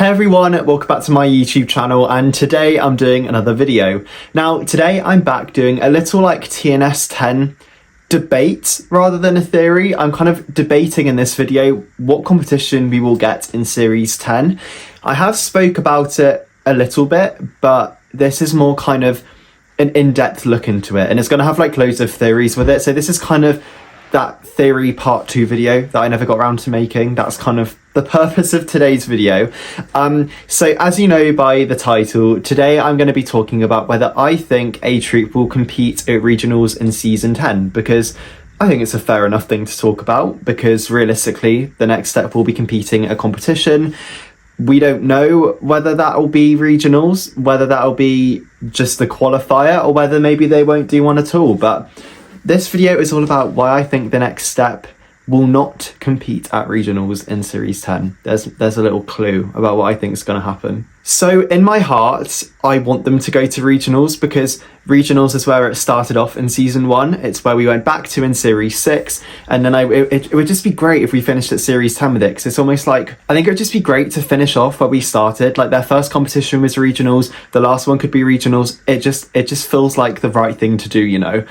Hey everyone, welcome back to my YouTube channel, and today I'm doing another video. Now today I'm back doing a little like TNS10 debate rather than a theory. I'm kind of debating in this video what competition we will get in Series 10. I have spoke about it a little bit, but this is more kind of an in-depth look into it, and it's going to have like loads of theories with it. So this is kind of that theory part 2 video that I never got around to making. That's kind of the purpose of today's video. So as you know by the title, today I'm going to be talking about whether I think A Troop will compete at regionals in season 10, because I think it's a fair enough thing to talk about, because realistically the next step will be competing at a competition. We don't know whether that will be regionals, whether that will be just the qualifier, or whether maybe they won't do one at all. But this video is all about why I think the next step will not compete at regionals in Series 10. There's a little clue about what I think is going to happen. So in my heart, I want them to go to regionals, because regionals is where it started off in season 1. It's where we went back to in Series 6. And then it would just be great if we finished at Series 10 with it, because it's almost like, I think it would just be great to finish off where we started. Like their first competition was regionals, the last one could be regionals. It just feels like the right thing to do, you know?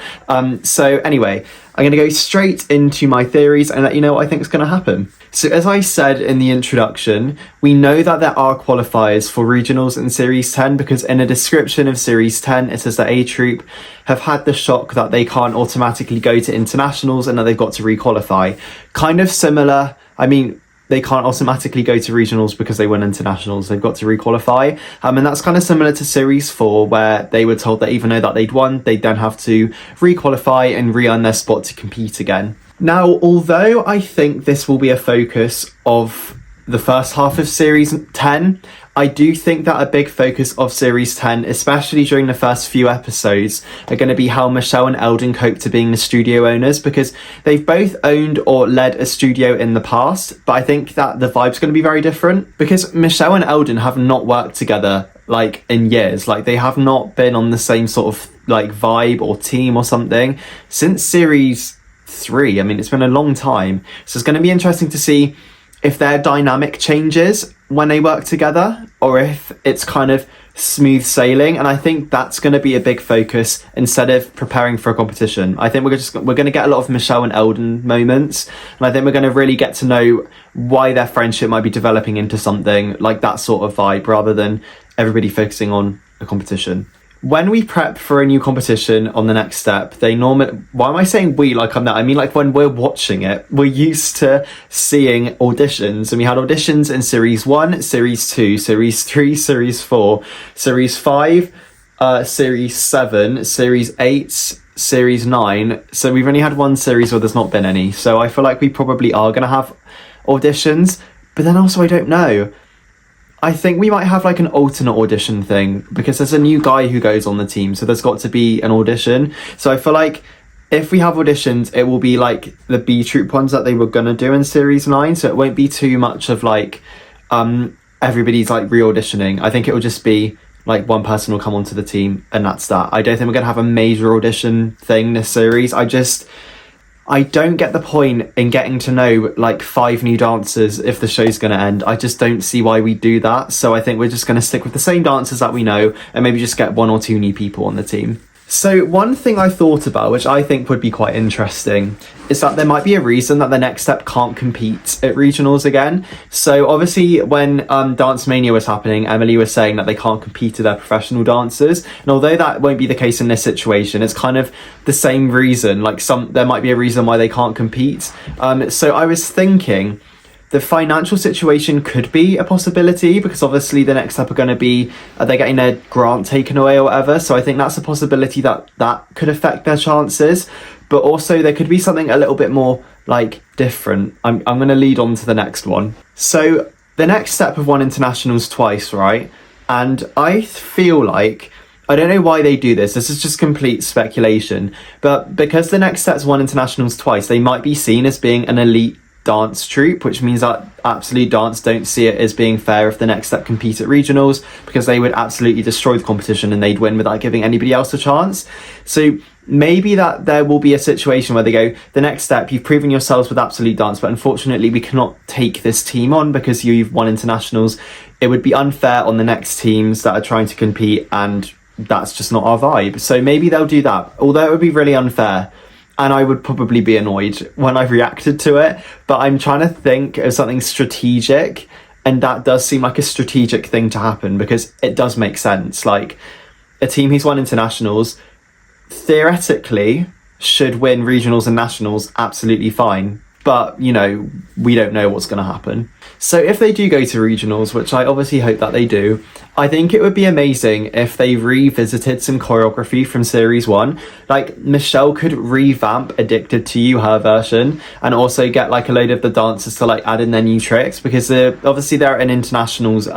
So anyway, I'm going to go straight into my theories and let you know what I think is going to happen. So as I said in the introduction, we know that there are qualifiers for regionals in Series 10, because in a description of Series 10, it says that A Troop have had the shock that they can't automatically go to internationals and that they've got to requalify. Kind of similar, I mean, they can't automatically go to regionals because they win internationals, they've got to requalify. And that's kind of similar to Series 4, where they were told that even though that they'd won, they'd then have to requalify and re-earn their spot to compete again. Now, although I think this will be a focus of the first half of Series 10, I do think that a big focus of Series 10, especially during the first few episodes, are going to be how Michelle and Eldon cope to being the studio owners, because they've both owned or led a studio in the past, but I think that the vibe's going to be very different, because Michelle and Eldon have not worked together like in years. Like they have not been on the same sort of like vibe or team or something since Series 3. I mean, it's been a long time. So it's going to be interesting to see if their dynamic changes when they work together, or if it's kind of smooth sailing. And I think that's going to be a big focus instead of preparing for a competition. I think we're going to get a lot of Michelle and Eldon moments, and I think we're going to really get to know why their friendship might be developing into something like that sort of vibe, rather than everybody focusing on a competition. When we prep for a new competition on the next step, they normally... Why am I saying we like I'm that? I mean, like when we're watching it, we're used to seeing auditions. And we had auditions in Series 1, Series 2, Series 3, Series 4, Series 5, Series 7, Series 8, Series 9. So we've only had one series where there's not been any. So I feel like we probably are going to have auditions. But then also, I don't know. I think we might have like an alternate audition thing, because there's a new guy who goes on the team, so there's got to be an audition. So I feel like if we have auditions, it will be like the B Troop ones that they were gonna do in Series 9, so it won't be too much of like everybody's like re-auditioning. I think it will just be like one person will come onto the team and that's that. I don't think we're gonna have a major audition thing this series. I don't get the point in getting to know like 5 new dancers if the show's going to end. I just don't see why we do that. So I think we're just going to stick with the same dancers that we know, and maybe just get 1 or 2 new people on the team. So one thing I thought about, which I think would be quite interesting, is that there might be a reason that the next step can't compete at regionals again. So obviously when Dance Mania was happening, Emily was saying that they can't compete to their professional dancers. And although that won't be the case in this situation, it's kind of the same reason. Like there might be a reason why they can't compete. So I was thinking the financial situation could be a possibility, because obviously the next step are going to be they're getting their grant taken away or whatever. So I think that's a possibility that could affect their chances. But also there could be something a little bit more like different. I'm going to lead on to the next one. So the next step have won internationals twice, right? And I feel like, I don't know why they do this. This is just complete speculation. But because the next step's won internationals twice, they might be seen as being an elite dance troupe, which means that Absolute Dance don't see it as being fair if the next step compete at regionals, because they would absolutely destroy the competition and they'd win without giving anybody else a chance. So maybe that there will be a situation where they go, the next step, you've proven yourselves with Absolute Dance, but unfortunately we cannot take this team on because you've won internationals. It would be unfair on the next teams that are trying to compete, and that's just not our vibe. So maybe they'll do that, although it would be really unfair. And I would probably be annoyed when I've reacted to it. But I'm trying to think of something strategic. And that does seem like a strategic thing to happen, because it does make sense. Like, a team who's won internationals theoretically should win regionals and nationals absolutely fine. But, you know, we don't know what's going to happen. So if they do go to regionals, which I obviously hope that they do, I think it would be amazing if they revisited some choreography from Series 1. Like, Michelle could revamp Addicted to You, her version, and also get, like, a load of the dancers to, like, add in their new tricks, because obviously they're an internationals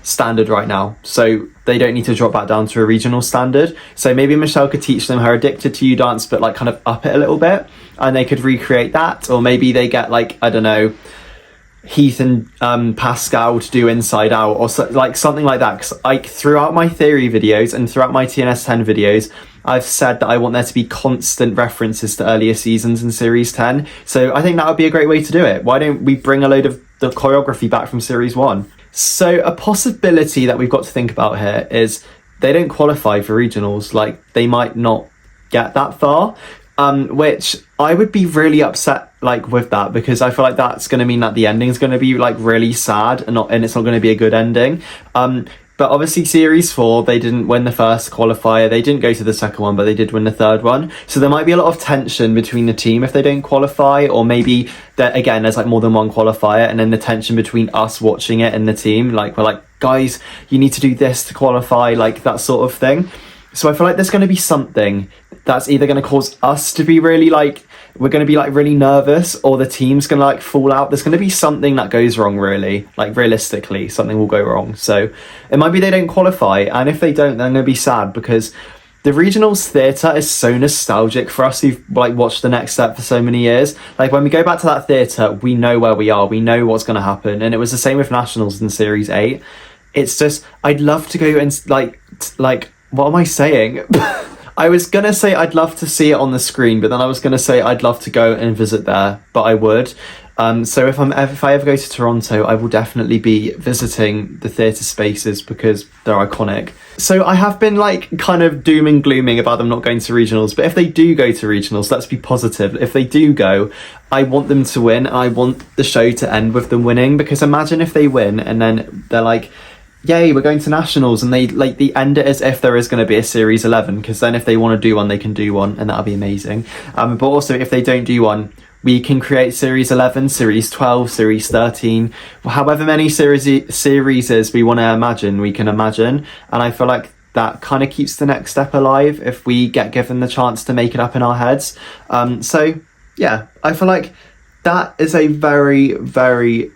standard right now, so they don't need to drop that down to a regional standard. So maybe Michelle could teach them her Addicted to You dance, but, like, kind of up it a little bit, and they could recreate that. Or maybe they get, like, I don't know, Heath and Pascal to do Inside Out, or like something like that. Because, like, throughout my theory videos and throughout my TNS10 videos, I've said that I want there to be constant references to earlier seasons in Series 10. So I think that would be a great way to do it. Why don't we bring a load of the choreography back from Series 1? So a possibility that we've got to think about here is they don't qualify for regionals. Like, they might not get that far, which I would be really upset, like, with that, because I feel like that's going to mean that the ending is going to be, like, really sad, and it's not going to be a good ending. But obviously Series 4, they didn't win the first qualifier, they didn't go to the second one, but they did win the third one. So there might be a lot of tension between the team if they don't qualify, or maybe that, again, there's, like, more than one qualifier, and then the tension between us watching it and the team, like, we're like, guys, you need to do this to qualify, like, that sort of thing. So I feel like there's going to be something that's either going to cause us to be really, like, we're going to be, like, really nervous, or the team's going to, like, fall out. There's going to be something that goes wrong, really. Like, realistically, something will go wrong. So it might be they don't qualify, and if they don't, they're going to be sad, because the regionals theatre is so nostalgic for us who've, like, watched The Next Step for so many years. Like, when we go back to that theatre, we know where we are, we know what's going to happen. And it was the same with nationals in Series 8. It's just, I'd love to go and, like, what am I saying? I was going to say I'd love to see it on the screen, but then I was going to say I'd love to go and visit there, but I would. So if I ever go to Toronto, I will definitely be visiting the theatre spaces, because they're iconic. So I have been, like, kind of doom and glooming about them not going to regionals, but if they do go to regionals, let's be positive. If they do go, I want them to win, and I want the show to end with them winning, because imagine if they win and then they're like, yay, we're going to nationals, and they, like, the end it as if there is going to be a Series 11, because then if they want to do one, they can do one, and that'll be amazing. But also, if they don't do one, we can create Series 11, Series 12, Series 13, however many series we want to imagine, we can imagine. And I feel like that kind of keeps the next step alive if we get given the chance to make it up in our heads. So yeah, I feel like that is a very, very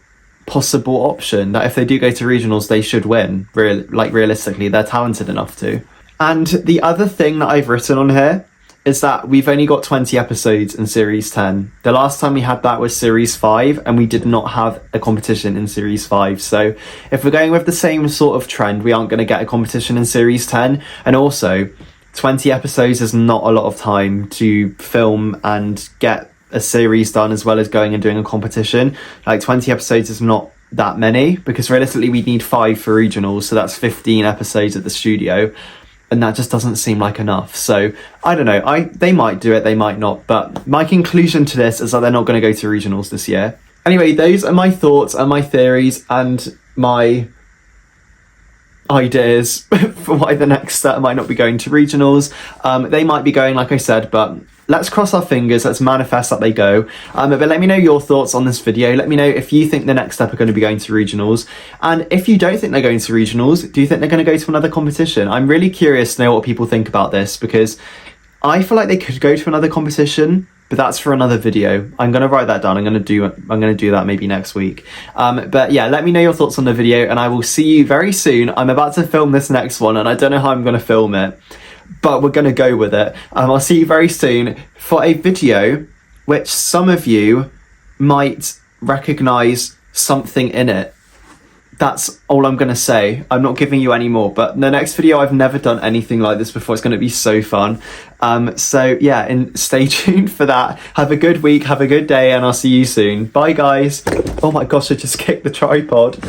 possible option, that if they do go to regionals, they should win. Realistically, they're talented enough to. And the other thing that I've written on here is that we've only got 20 episodes in Series 10. The last time we had that was Series 5, and we did not have a competition in Series 5. So if we're going with the same sort of trend, we aren't going to get a competition in Series 10. And also, 20 episodes is not a lot of time to film and get a series done, as well as going and doing a competition. Like, 20 episodes is not that many, because realistically we need 5 for regionals, so that's 15 episodes at the studio, and that just doesn't seem like enough. So I don't know, they might do it, they might not, but my conclusion to this is that they're not going to go to regionals this year. Anyway, those are my thoughts and my theories and my ideas for why the next set might not be going to regionals. They might be going, like I said, but let's cross our fingers, let's manifest that they go. But let me know your thoughts on this video. Let me know if you think the next step are going to be going to regionals, and if you don't think they're going to regionals, do you think they're going to go to another competition? I'm really curious to know what people think about this, because I feel like they could go to another competition, but that's for another video. I'm going to write that down. I'm going to do that maybe next week. But yeah, let me know your thoughts on the video, and I will see you very soon. I'm about to film this next one, and I don't know how I'm going to film it, but we're going to go with it. I'll see you very soon for a video which some of you might recognise something in it. that's all I'm gonna say. I'm not giving you any more, but the next video, I've never done anything like this before. It's gonna be so fun. So yeah, and stay tuned for that. Have a good week, have a good day, and I'll see you soon. Bye guys. Oh my gosh, I just kicked the tripod.